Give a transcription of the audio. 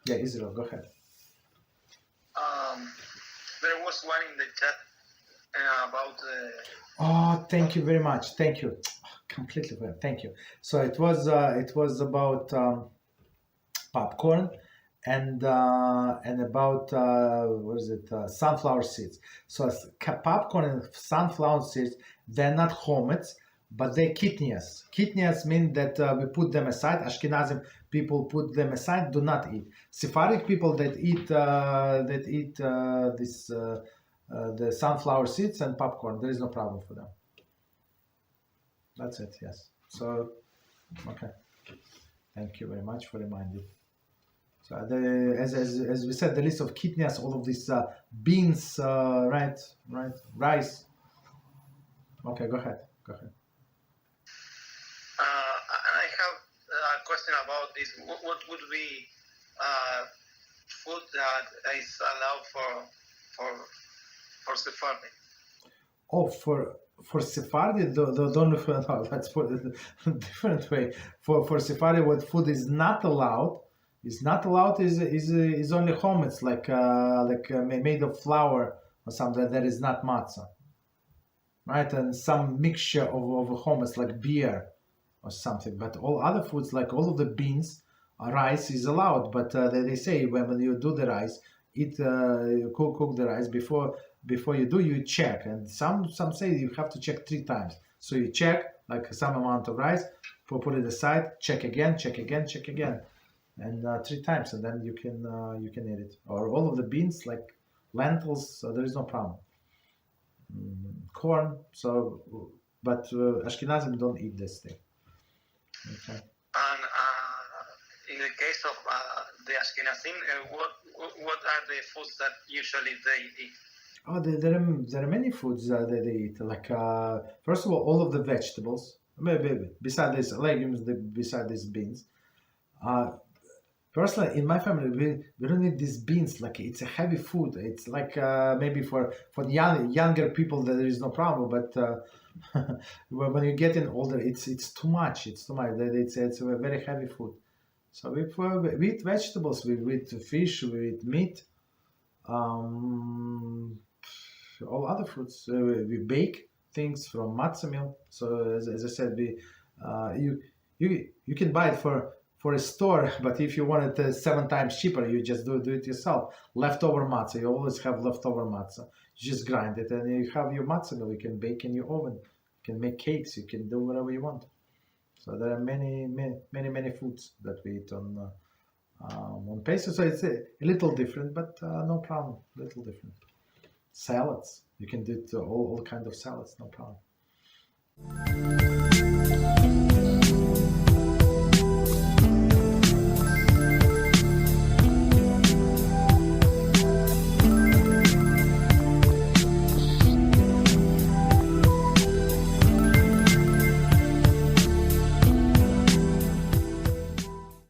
Yeah, Israel, go ahead. There was one in the chat about Oh, thank you very much. Thank you. Completely well. Thank you. So it was about popcorn and about what is it? Sunflower seeds. So popcorn and sunflower seeds, they're not chometz, but they're kitnias. Kitnias mean that we put them aside. Ashkenazim people put them aside, do not eat. Sephardic people that eat the sunflower seeds and popcorn, there is no problem for them. That's it. Yes. So, okay. Thank you very much for reminding. So as we said, the list of kitnias, all of these beans, right, rice. Okay, go ahead. I have a question about this. What would be food that is allowed for Sephardi? Oh, for Sephardi, don't let's put it a different way. For Sephardi, what food is not allowed is only chometz, like made of flour or something that is not matzah, right? And some mixture of chometz like beer or something. But all other foods, like all of the beans, rice is allowed. But they say when you do the rice, cook the rice before you do, you check. And some say you have to check 3 times. So you check like some amount of rice, put it aside, check again, and 3 times, and then you can eat it. Or all of the beans like lentils, there is no problem. Corn, so but Ashkenazim don't eat this thing. Okay. And in the case of the Ashkenazim, what are the foods that usually they eat? Oh, there are many foods that they eat. Like first of all of the vegetables, maybe beside these legumes, beside these beans. Personally, in my family, we don't eat these beans. Like it's a heavy food. It's like maybe for the younger people there is no problem, but when you get in older, it's too much. It's too much. It's a very heavy food. So we eat vegetables. We eat fish. We eat meat. All other foods. We bake things from matzah meal. So as I said, you can buy it for a store, but if you want it 7 times cheaper, you just do it yourself. Leftover matzah, you always have leftover matzah. You just grind it, and you have your matzah meal. You can bake in your oven. You can make cakes. You can do whatever you want. So there are many foods that we eat on Pesach. So it's a little different, but no problem. Little different. Salads. You can do it all kind of salads. No problem.